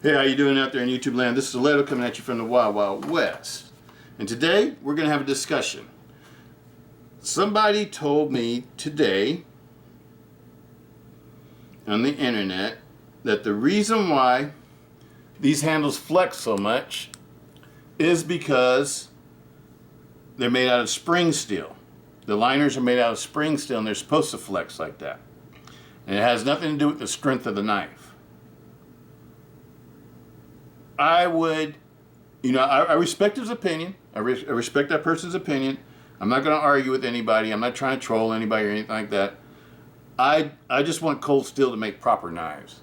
Hey, how you doing out there in YouTube land? This is Stiletto coming at you from the Wild Wild West. And today, we're going to have a discussion. Somebody told me today on the internet that the reason why these handles flex so much is because they're made out of spring steel. The liners are made out of spring steel and they're supposed to flex like that. And it has nothing to do with the strength of the knife. I would, I respect his opinion. I respect that person's opinion. I'm not going to argue with anybody. I'm not trying to troll anybody or anything like that. I just want cold steel to make proper knives.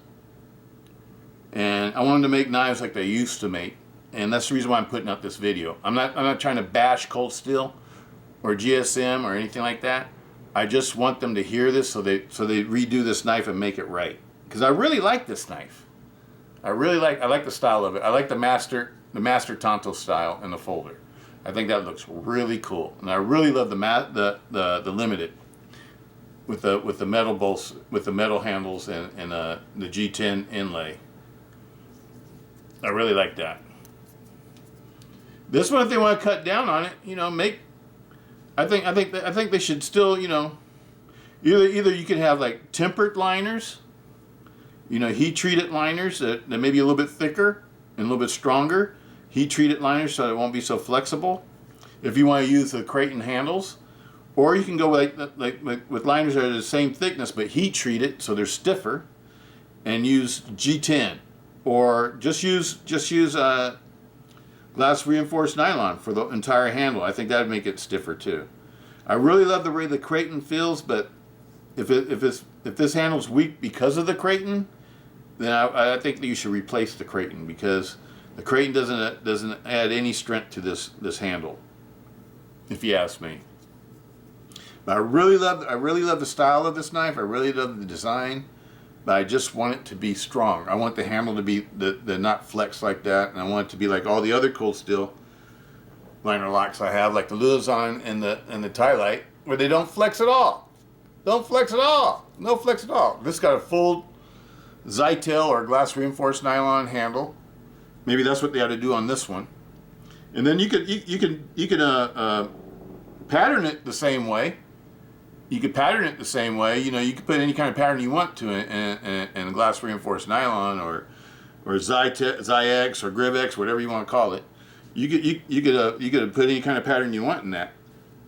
And I want them to make knives like they used to make. And that's the reason why I'm putting out this video. I'm not trying to bash cold steel or GSM or anything like that. I just want them to hear this so they redo this knife and make it right. Because I really like this knife. I like the style of it. I like the master Tonto style in the folder. I think that looks really cool, and I really love the limited with the metal bolts, with the metal handles and the G10 inlay. I really like that. This one, if they want to cut down on it, I think they should still, either you could have like tempered liners. Heat-treated liners that may be a little bit thicker and a little bit stronger. Heat-treated liners so it won't be so flexible. If you want to use the Creighton handles, or you can go with liners that are the same thickness but heat-treated so they're stiffer, and use G10, or just use glass reinforced nylon for the entire handle. I think that would make it stiffer too. I really love the way the Creighton feels, but if this handle's weak because of the Creighton, then I think that you should replace the Creighton, because the Creighton doesn't add any strength to this handle, if you ask me. But I really love the style of this knife. I really love the design, but I just want it to be strong. I want the handle to be the not flex like that, and I want it to be like all the other cold steel liner locks I have, like the Luzon and the Tylite, where they don't flex at all. Don't flex at all. No flex at all. This got a full Zytel or glass reinforced nylon handle. Maybe that's what they ought to do on this one. And then you could pattern it the same way. You could pattern it the same way. You could put any kind of pattern you want to it in a glass reinforced nylon or Zyx or Grivex, whatever you want to call it. You could put any kind of pattern you want in that.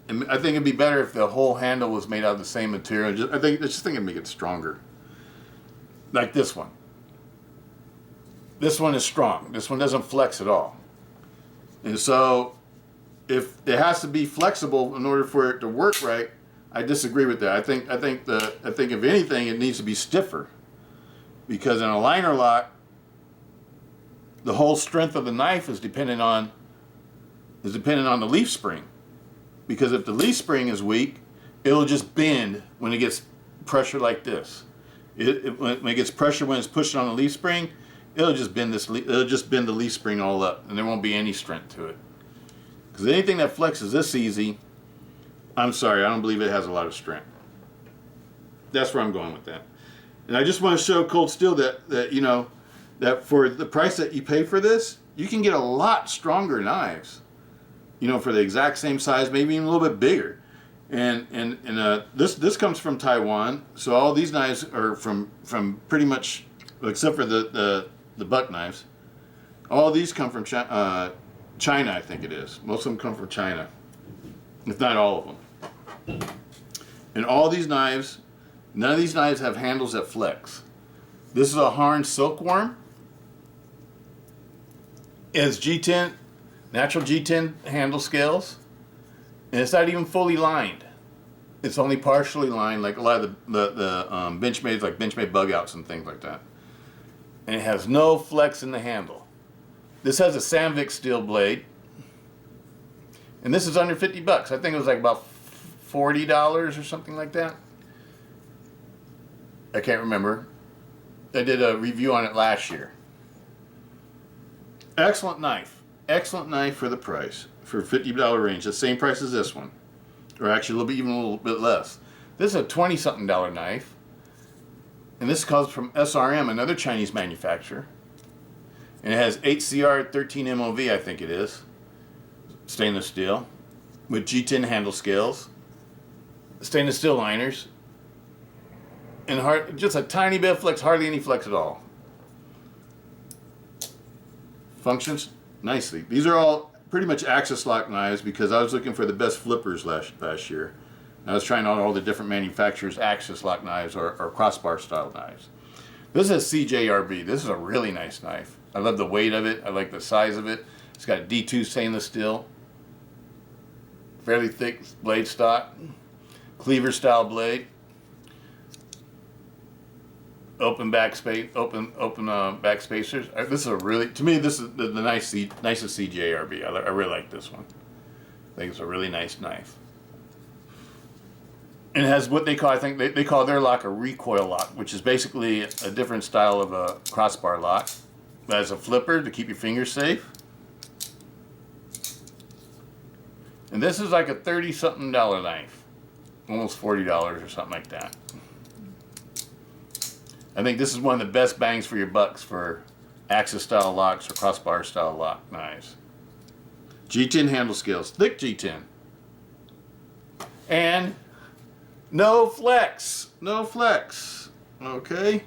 And I think it'd be better if the whole handle was made out of the same material. I just think it'd make it stronger. Like this one. This one is strong. This one doesn't flex at all. And so, if it has to be flexible in order for it to work right, I disagree with that. I think if anything, it needs to be stiffer, because in a liner lock, the whole strength of the knife is dependent on the leaf spring. Because if the leaf spring is weak, it'll just bend when it gets pressure like this. When it gets pressure when it's pushing on the leaf spring, it'll just bend the leaf spring all up, and there won't be any strength to it. Because anything that flexes this easy, I'm sorry, I don't believe it has a lot of strength. That's where I'm going with that. And I just want to show cold steel that for the price that you pay for this, you can get a lot stronger knives. For the exact same size, maybe even a little bit bigger. And this comes from Taiwan, so all these knives are from pretty much, except for the buck knives. All these come from China, I think it is. Most of them come from China, if not all of them. And all these knives, none of these knives have handles that flex. This is a Harn Silkworm. It's G10. Natural G10 handle scales, and it's not even fully lined. It's only partially lined, like a lot of the Benchmades, like Benchmade bug outs and things like that. And it has no flex in the handle. This has a Sandvik steel blade, and this is under 50 bucks. I think it was like about $40 or something like that. I can't remember. I did a review on it last year. Excellent knife. Excellent knife for the price, for $50 range, the same price as this one, or actually a little bit less. This is a $20-something knife, and this comes from SRM, another Chinese manufacturer. And it has HCR 13 MOV, I think it is. Stainless steel. With G10 handle scales. Stainless steel liners. And just a tiny bit of flex, hardly any flex at all. Functions nicely. These are all pretty much axis lock knives because I was looking for the best flippers last year. I was trying out all the different manufacturers' axis lock knives or crossbar style knives. This is a CJRB. This is a really nice knife. I love the weight of it. I like the size of it. It's got D2 stainless steel. Fairly thick blade stock. Cleaver style blade. Open back space, open back spacers. This is a really, to me, this is the nicest CJRB. I really like this one. I think it's a really nice knife. And it has what they call, I think they call their lock a recoil lock, which is basically a different style of a crossbar lock. It has a flipper to keep your fingers safe. And this is like a $30-something knife, almost $40 or something like that. I think this is one of the best bangs for your bucks for axis style locks or crossbar style lock knives. G10 handle scales, thick G10. And no flex, no flex, okay?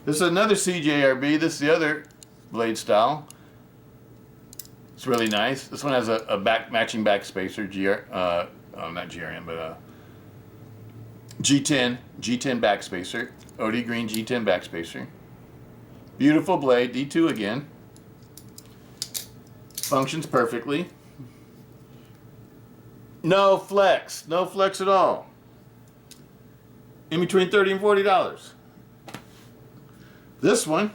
This is another CJRB, this is the other blade style. It's really nice. This one has a matching back spacer, not GRM, but G10 back spacer. OD green G10 back spacer. Beautiful blade, D2 again. Functions perfectly. No flex at all. In between $30 and $40. This one,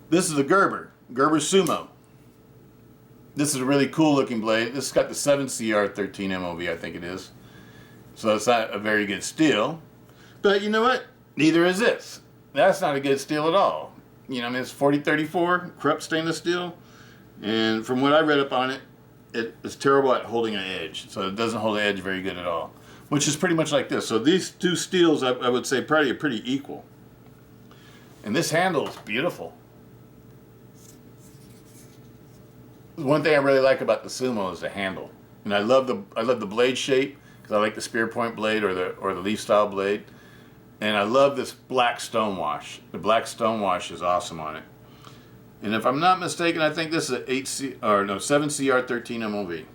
this is a Gerber Sumo. This is a really cool looking blade. This has got the 7CR 13 MOV, I think it is. So it's not a very good steel. But you know what? Neither is this. That's not a good steel at all. You know, I mean, it's 4034 Krupp stainless steel. And from what I read up on it, it's terrible at holding an edge. So it doesn't hold an edge very good at all. Which is pretty much like this. So these two steels, I would say, probably are pretty equal. And this handle is beautiful. One thing I really like about the Sumo is the handle. And I love the blade shape. I like the spear point blade or the leaf style blade, and I love this black stonewash. The black stonewash is awesome on it. And if I'm not mistaken, I think this is a 7CR 13 MOV.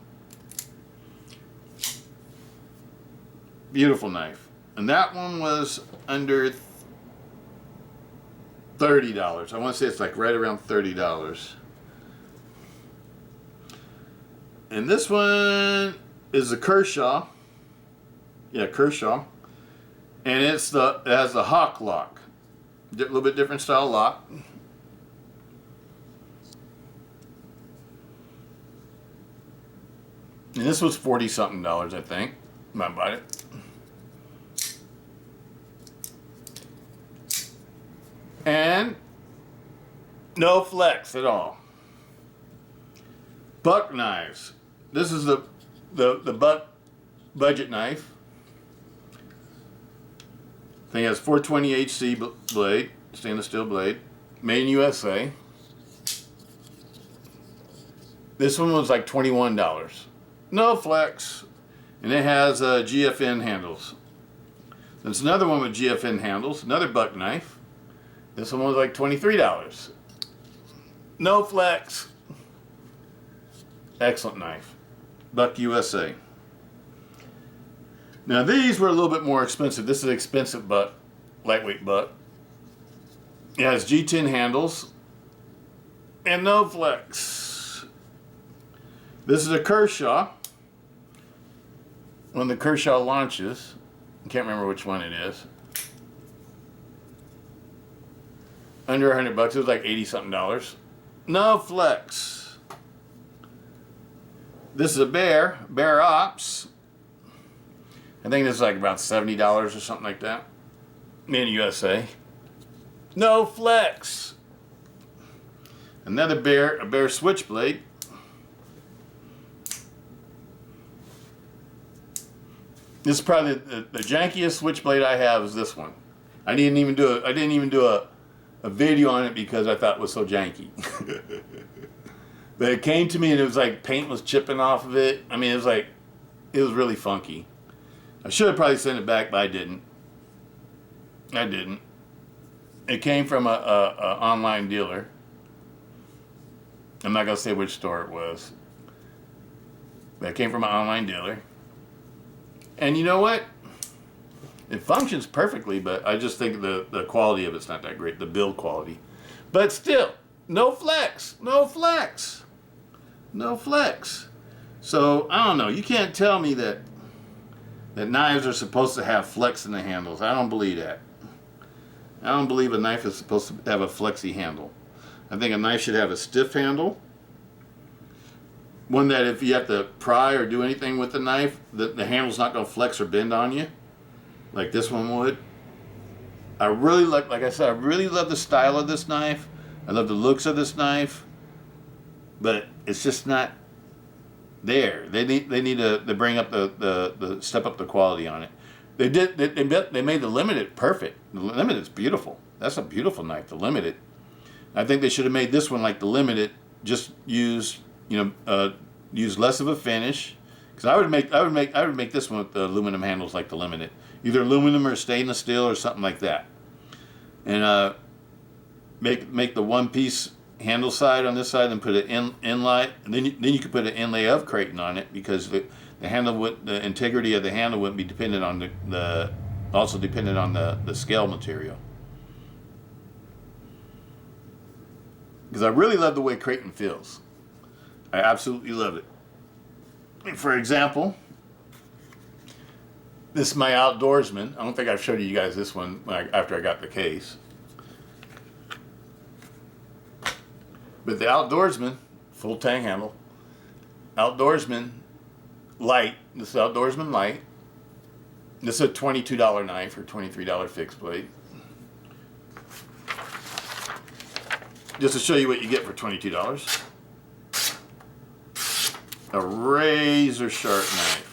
Beautiful knife, and that one was under $30. I want to say it's like right around $30. And this one is a Kershaw. Yeah, Kershaw, and it has the hawk lock, a little bit different style lock. And this was $40-something, I think, when I bought it. And no flex at all. Buck knives. This is the Buck budget knife. Thing has 420 HC blade, stainless steel blade, made in USA. This one was like $21. No flex. And it has GFN handles. There's another one with GFN handles, another buck knife. This one was like $23. No flex. Excellent knife. Buck USA. Now these were a little bit more expensive. This is an expensive buck, lightweight buck. It has G10 handles and no flex. This is a Kershaw. When the Kershaw launches, I can't remember which one it is. Under $100, it was like $80-something. No flex. This is a Bear Ops. I think this is like about $70 or something like that. Made in USA. No flex. Another a Bear switchblade. This is probably the jankiest switchblade I have is this one. I didn't even do a a video on it because I thought it was so janky. But it came to me and it was like paint was chipping off of it. I mean, it was really funky. I should have probably sent it back, but I didn't. It came from a online dealer. I'm not gonna say which store it was, but it came from an online dealer. And you know what? It functions perfectly, but I just think the quality of it's not that great, the build quality. But still, no flex. So, I don't know. You can't tell me that knives are supposed to have flex in the handles. I don't believe that. I don't believe a knife is supposed to have a flexy handle. I think a knife should have a stiff handle. One that if you have to pry or do anything with the knife, the handle's not going to flex or bend on you, like this one would. I really like I said, I really love the style of this knife. I love the looks of this knife, but it's just not there. They need to bring up the step up the quality on it. They made the Limited perfect. The Limited's beautiful. That's a beautiful knife. The Limited. I think they should have made this one like the Limited. Just use less of a finish. Because I would make this one with the aluminum handles like the Limited. Either aluminum or stainless steel or something like that. And make the one piece handle side on this side and put an inlay. And then you could put an inlay of Creighton on it, because the integrity of the handle wouldn't be dependent on the scale material. Because I really love the way Creighton feels. I absolutely love it. For example, this is my Outdoorsman. I don't think I've showed you guys this one after I got the case. But the Outdoorsman, full tang handle, Outdoorsman Light. This is Outdoorsman Light. This is a $22 knife or $23 fixed blade. Just to show you what you get for $22. A razor sharp knife.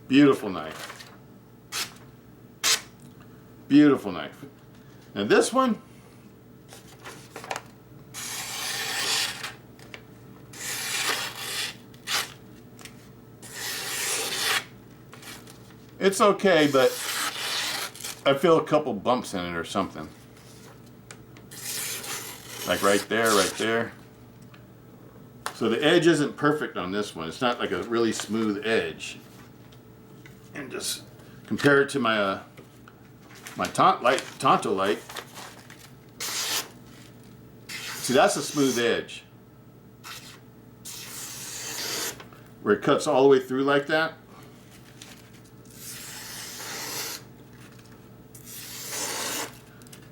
Beautiful knife. Beautiful knife. Now this one, it's okay, but I feel a couple bumps in it or something. Like right there. So the edge isn't perfect on this one. It's not like a really smooth edge. And just compare it to my Tonto Light. See, that's a smooth edge. Where it cuts all the way through like that.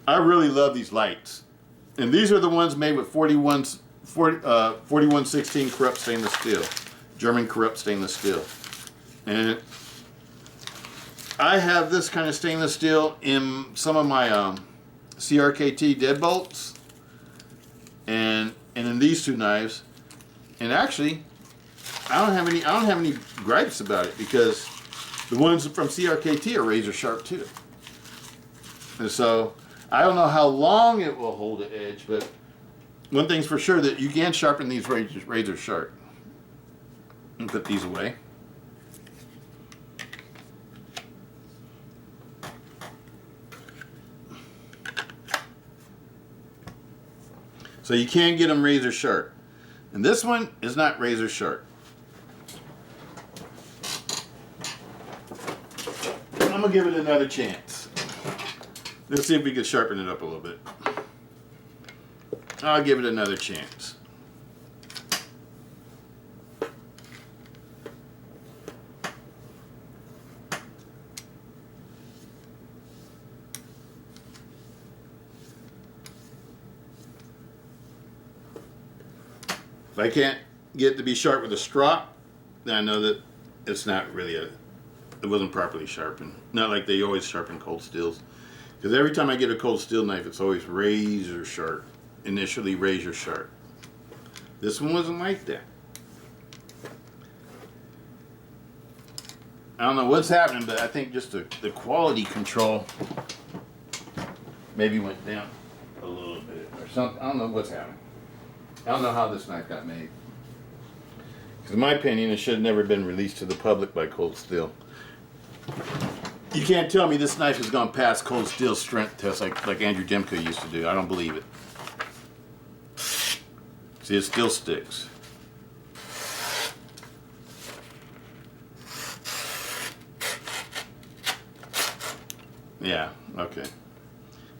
I really love these lights. And these are the ones made with 4116 corrupt stainless steel. German corrupt stainless steel. And I have this kind of stainless steel in some of my CRKT deadbolts. And in these two knives. And actually, I don't have any gripes about it, because the ones from CRKT are razor sharp too. And so I don't know how long it will hold the edge, but one thing's for sure, that you can sharpen these razor sharp. And put these away. So you can get them razor sharp. And this one is not razor sharp. I'm gonna give it another chance. Let's see if we can sharpen it up a little bit. I'll give it another chance. If I can't get it to be sharp with a strop, then I know that it's not really it wasn't properly sharpened. Not like they always sharpen cold steels. Because every time I get a cold steel knife, it's always razor sharp. Initially razor sharp. This one wasn't like that. I don't know what's happening, but I think just the quality control maybe went down a little bit or something. I don't know what's happening. I don't know how this knife got made. Because in my opinion, it should have never been released to the public by Cold Steel. You can't tell me this knife has gone past Cold Steel strength tests like Andrew Demko used to do. I don't believe it. See, it still sticks. Yeah, okay.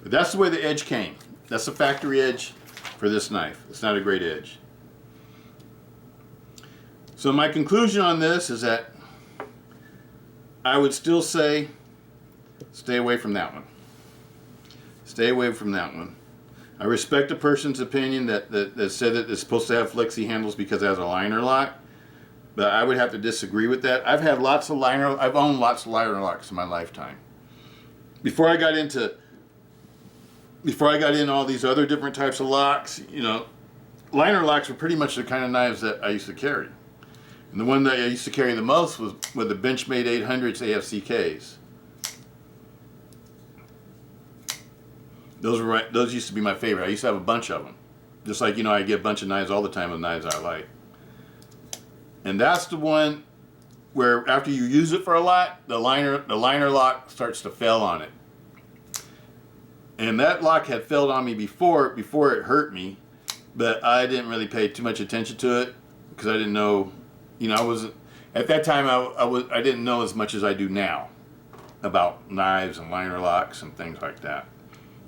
But that's the way the edge came. That's the factory edge for this knife. It's not a great edge. So my conclusion on this is that I would still say stay away from that one. Stay away from that one. I respect a person's opinion that said that it's supposed to have flexi handles because it has a liner lock, but I would have to disagree with that. I've owned lots of liner locks in my lifetime. Before I got into all these other different types of locks, you know, liner locks were pretty much the kind of knives that I used to carry. And the one that I used to carry the most was with the Benchmade 800s AFCKs. Those used to be my favorite. I used to have a bunch of them. Just like, you know, I get a bunch of knives all the time with knives I like. And that's the one where after you use it for a lot, the liner lock starts to fail on it. And that lock had failed on me before it hurt me, but I didn't really pay too much attention to it because I didn't know, you know, I wasn't at that time. I didn't know as much as I do now about knives and liner locks and things like that,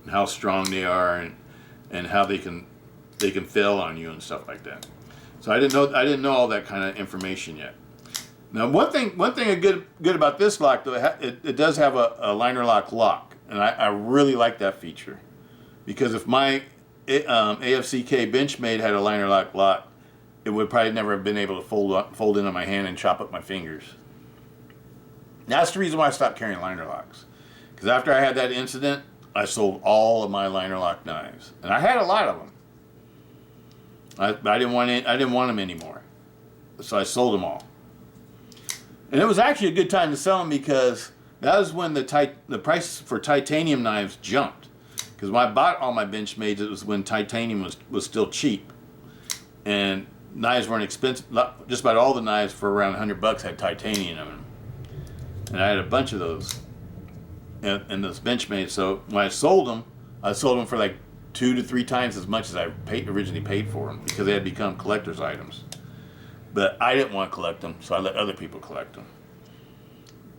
and how strong they are and how they can fail on you and stuff like that. So I didn't know all that kind of information yet. Now one thing good about this lock though, it does have a liner lock, and I really like that feature, because if my AFCK Benchmade had a liner lock, it would probably never have been able to fold into my hand and chop up my fingers. That's the reason why I stopped carrying liner locks, because after I had that incident, I sold all of my liner lock knives, and I had a lot of them. I didn't want them anymore, so I sold them all. And it was actually a good time to sell them, because that was when the price for titanium knives jumped. Because when I bought all my Benchmades, it was when titanium was still cheap, and knives weren't expensive. Just about all the knives for around $100 had titanium in them, and I had a bunch of those in those Benchmades. So when I sold them for like 2 to 3 times as much as I originally paid for them, because they had become collector's items. But I didn't want to collect them, so I let other people collect them,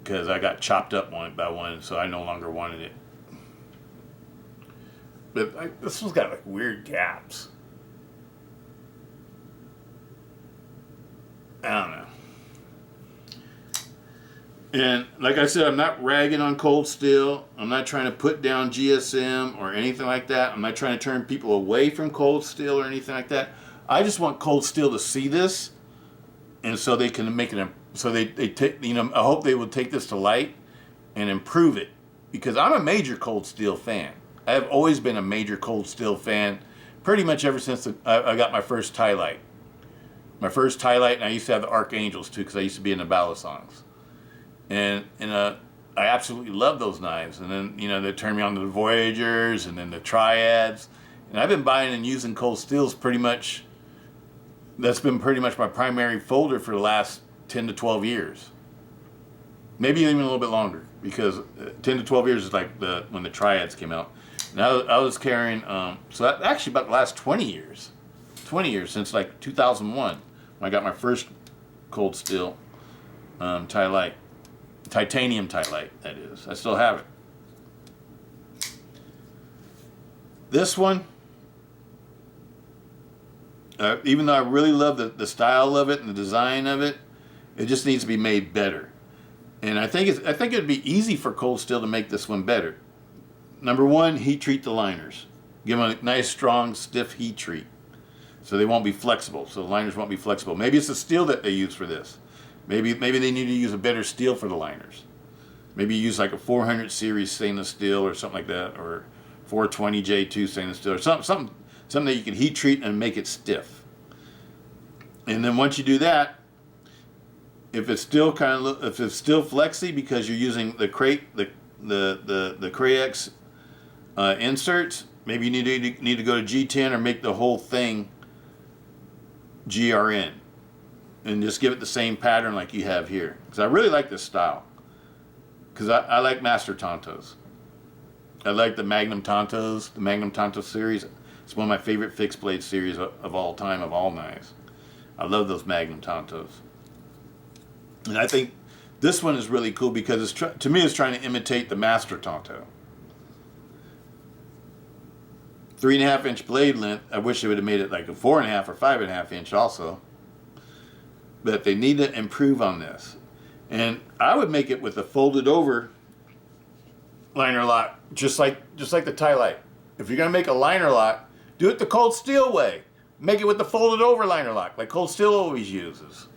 because I got chopped up one by one, so I no longer wanted it. But this one's got like weird gaps. I don't know. And like I said, I'm not ragging on Cold Steel. I'm not trying to put down GSM or anything like that. I'm not trying to turn people away from Cold Steel or anything like that. I just want Cold Steel to see this, and so they can make it. So they take, you know, I hope they will take this to light and improve it, because I'm a major Cold Steel fan. I have always been a major Cold Steel fan, pretty much ever since I got my first tie light. My first tie light, and I used to have the Archangels too, because I used to be in the Balisongs. And I absolutely love those knives. And then, you know, they turned me on to the Voyagers and then the Triads. And I've been buying and using Cold Steels pretty much. That's been pretty much my primary folder for the last 10 to 12 years. Maybe even a little bit longer, because 10 to 12 years is like when the Triads came out. And I was carrying, so that, actually about the last 20 years since like 2001, when I got my first Cold Steel tie light. Titanium tie light, that is. I still have it. This one, even though I really love the style of it and the design of it, it just needs to be made better. And I think it'd be easy for Cold Steel to make this one better. Number one, heat treat the liners. Give them a nice, strong, stiff heat treat, so they won't be flexible. So the liners won't be flexible. Maybe it's the steel that they use for this. Maybe they need to use a better steel for the liners. Maybe use like a 400 series stainless steel or something like that, or 420 J2 stainless steel, or something that you can heat treat and make it stiff. And then once you do that, if it's still if it's still flexy because you're using the Crayex inserts, maybe you need to go to G10 or make the whole thing GRN and just give it the same pattern like you have here. Because I really like this style. Because I like Master Tontos. I like the Magnum Tontos, the Magnum Tonto series. It's one of my favorite fixed blade series of all time, of all knives. I love those Magnum Tontos. And I think this one is really cool because to me it's trying to imitate the Master Tonto. 3.5 inch blade length. I wish they would have made it like a 4.5 or 5.5 inch also. But they need to improve on this. And I would make it with a folded over liner lock, just like the tie light. If you're gonna make a liner lock, do it the Cold Steel way. Make it with the folded over liner lock, like Cold Steel always uses.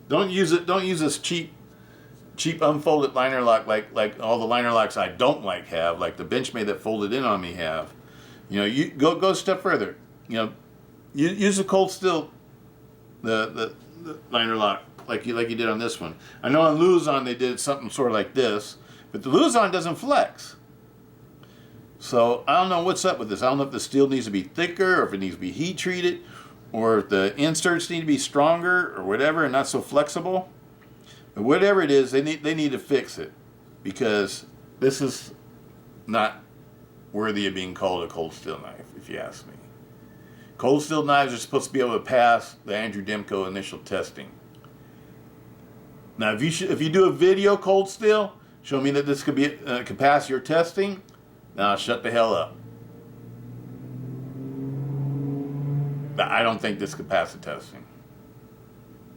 Don't use this cheap unfolded liner lock like all the liner locks I don't have, like the Benchmade that folded in on me have. You know, you go a step further. You know, use the Cold Steel the liner lock like you did on this one. I know on Luzon they did something sort of like this, but the Luzon doesn't flex. So I don't know what's up with this. I don't know if the steel needs to be thicker, or if it needs to be heat treated, or if the inserts need to be stronger, or whatever, and not so flexible. But whatever it is, they need to fix it, because this is not worthy of being called a Cold Steel knife, if you ask me. Cold Steel knives are supposed to be able to pass the Andrew Demko initial testing. Now, if you do a video Cold Steel, show me that this could pass your testing. Now shut the hell up. I don't think this could pass the testing.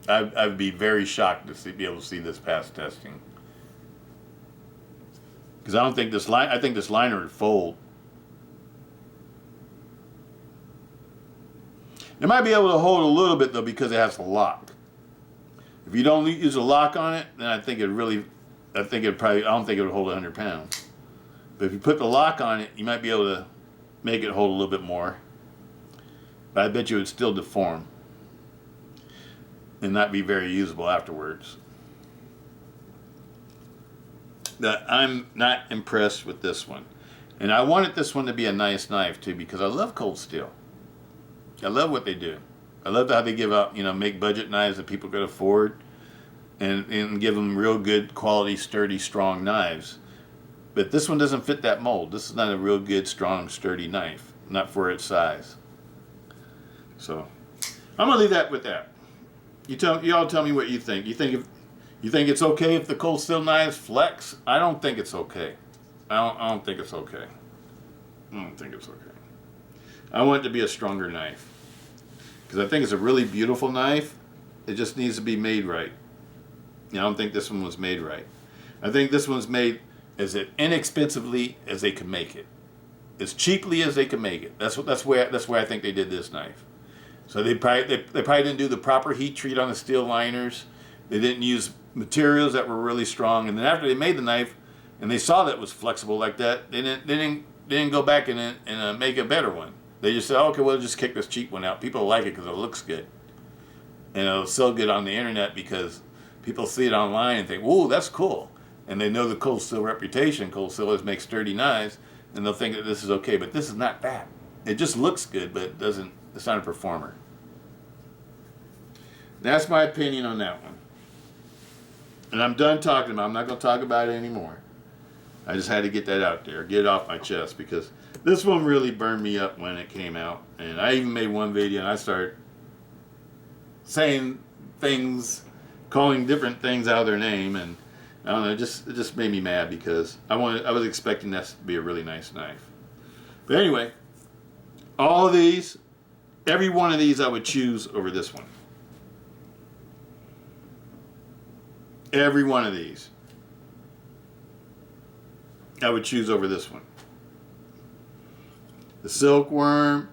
I'd be very shocked to be able to see this pass testing. Because I think this liner would fold. It might be able to hold a little bit though because it has a lock. If you don't use a lock on it, then I don't think it would hold 100 pounds. But if you put the lock on it, you might be able to make it hold a little bit more. But I bet you it would still deform and not be very usable afterwards. I'm not impressed with this one. And I wanted this one to be a nice knife too, because I love Cold Steel. I love what they do. I love how they give out, make budget knives that people could afford and give them real good quality, sturdy, strong knives. But this one doesn't fit that mold. This is not a real good, strong, sturdy knife. Not for its size. So, I'm gonna leave that with that. You all tell me what you think. You think it's okay if the Cold Steel knives flex? I don't think it's okay. I don't think it's okay. I don't think it's okay. I want it to be a stronger knife. Because I think it's a really beautiful knife. It just needs to be made right. I don't think this one was made right. I think this one's made as inexpensively as they could make it, as cheaply as they could make it. That's where I think they did this knife. So they probably didn't do the proper heat treat on the steel liners. They didn't use materials that were really strong. And then after they made the knife, and they saw that it was flexible like that, they didn't go back and make a better one. They just said, okay, we'll just kick this cheap one out. People like it because it looks good, and it'll sell good on the internet because people see it online and think, "Ooh, that's cool." And they know the Cold Steel reputation. Cold Steel always makes sturdy knives, and they'll think that this is okay. But this is not that. It just looks good, but it doesn't. It's not a performer. That's my opinion on that one. And I'm done talking about it. I'm not going to talk about it anymore. I just had to get that out there, get it off my chest, because this one really burned me up when it came out. And I even made one video, and I started saying things, calling different things out of their name, and I don't know, it just made me mad because I was expecting this to be a really nice knife. But anyway, all of these, every one of these I would choose over this one. Every one of these I would choose over this one. The Silkworm,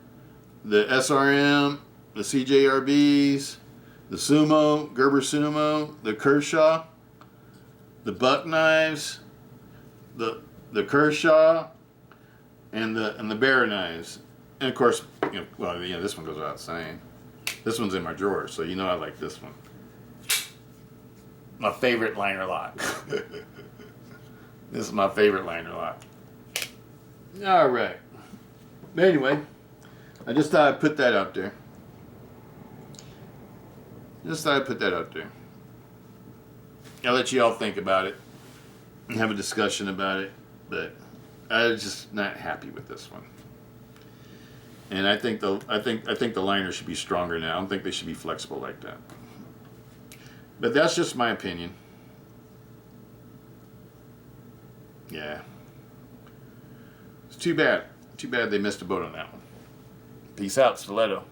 the SRM, the CJRBs, the Sumo, Gerber Sumo, the Kershaw, the Buck knives, the Kershaw, and the Bear knives. And of course, this one goes without saying. This one's in my drawer, so I like this one. my favorite liner lock. This is my favorite liner lock. All right. But anyway, I just thought I'd put that out there. Just thought I'd put that out there. I'll let you all think about it and have a discussion about it. But I'm just not happy with this one. And I think the liner should be stronger now. I don't think they should be flexible like that. But that's just my opinion. Yeah. It's too bad. Too bad they missed a boat on that one. Peace out, Stiletto.